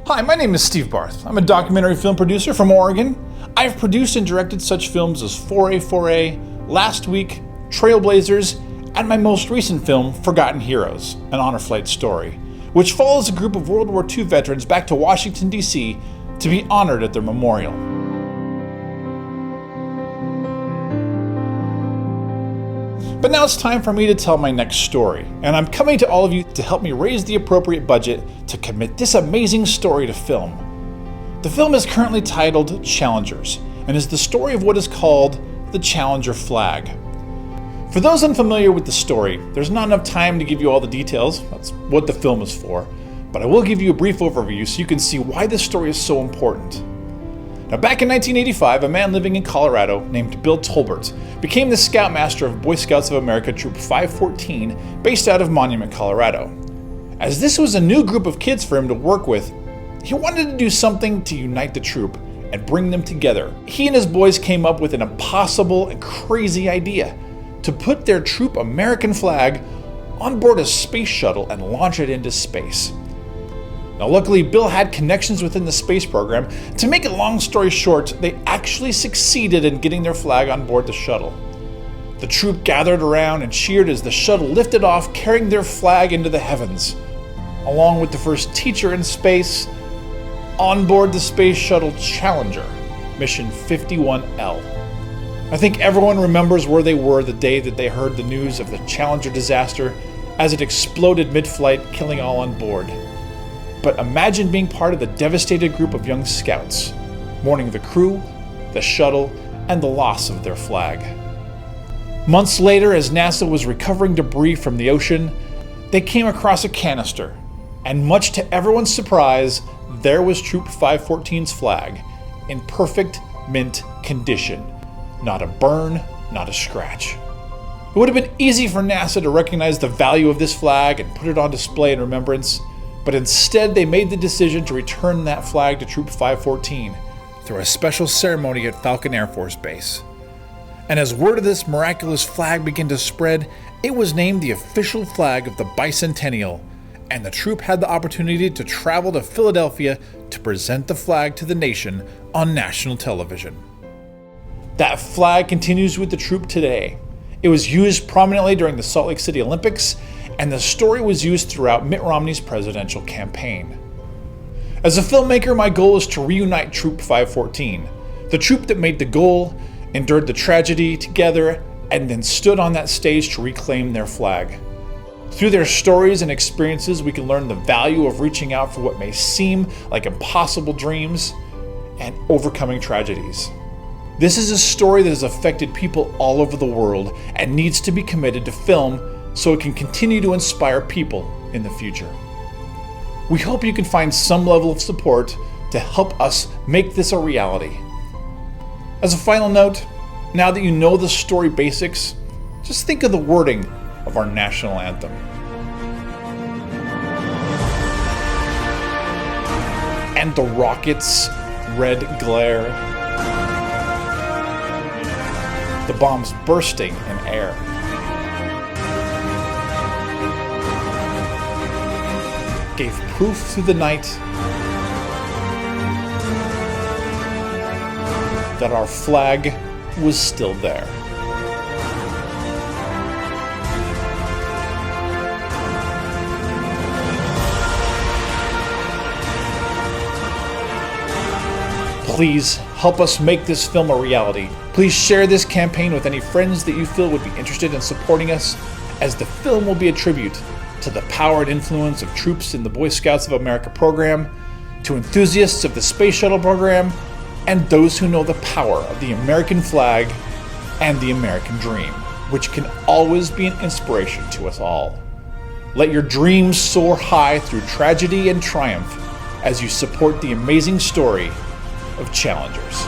Hi, my name is Steve Barth. I'm a documentary film producer from Oregon. I've produced and directed such films as 4A, Last Week, Trailblazers, and my most recent film, Forgotten Heroes, an honor flight story, which follows a group of World War II veterans back to Washington, D.C. to be honored at their memorial. But now it's time for me to tell my next story, and I'm coming to all of you to help me raise the appropriate budget to commit this amazing story to film. The film is currently titled Challengers, and is the story of what is called the Challenger flag. For those unfamiliar with the story, there's not enough time to give you all the details, that's what the film is for, but I will give you a brief overview so you can see why this story is so important. Now, back in 1985, a man living in Colorado named Bill Tolbert became the Scoutmaster of Boy Scouts of America Troop 514, based out of Monument, Colorado. As this was a new group of kids for him to work with, he wanted to do something to unite the troop and bring them together. He and his boys came up with an impossible and crazy idea to put their troop American flag on board a space shuttle and launch it into space. Now, luckily, Bill had connections within the space program. To make a long story short, they actually succeeded in getting their flag on board the shuttle. The troop gathered around and cheered as the shuttle lifted off, carrying their flag into the heavens, along with the first teacher in space on board the Space Shuttle Challenger, Mission 51L. I think everyone remembers where they were the day that they heard the news of the Challenger disaster as it exploded mid-flight, killing all on board. But imagine being part of the devastated group of young scouts, mourning the crew, the shuttle, and the loss of their flag. Months later, as NASA was recovering debris from the ocean, they came across a canister, and much to everyone's surprise, there was Troop 514's flag, in perfect mint condition. Not a burn, not a scratch. It would have been easy for NASA to recognize the value of this flag and put it on display in remembrance, but instead they made the decision to return that flag to Troop 514 through a special ceremony at Falcon Air Force Base. And as word of this miraculous flag began to spread, it was named the official flag of the bicentennial, and the troop had the opportunity to travel to Philadelphia to present the flag to the nation on national television. That flag continues with the troop today. It was used prominently during the Salt Lake City Olympics, and the story was used throughout Mitt Romney's presidential campaign. As a filmmaker, my goal is to reunite Troop 514, the troop that made the goal, endured the tragedy together, and then stood on that stage to reclaim their flag. Through their stories and experiences, we can learn the value of reaching out for what may seem like impossible dreams and overcoming tragedies. This is a story that has affected people all over the world and needs to be committed to film so it can continue to inspire people in the future. We hope you can find some level of support to help us make this a reality. As a final note, now that you know the story basics, just think of the wording of our national anthem. And the rockets' red glare, the bombs bursting in air. Gave proof through the night that our flag was still there. Please help us make this film a reality. Please share this campaign with any friends that you feel would be interested in supporting us, as the film will be a tribute to the power and influence of troops in the Boy Scouts of America program, to enthusiasts of the Space Shuttle program, and those who know the power of the American flag and the American dream, which can always be an inspiration to us all. Let your dreams soar high through tragedy and triumph as you support the amazing story of Challengers.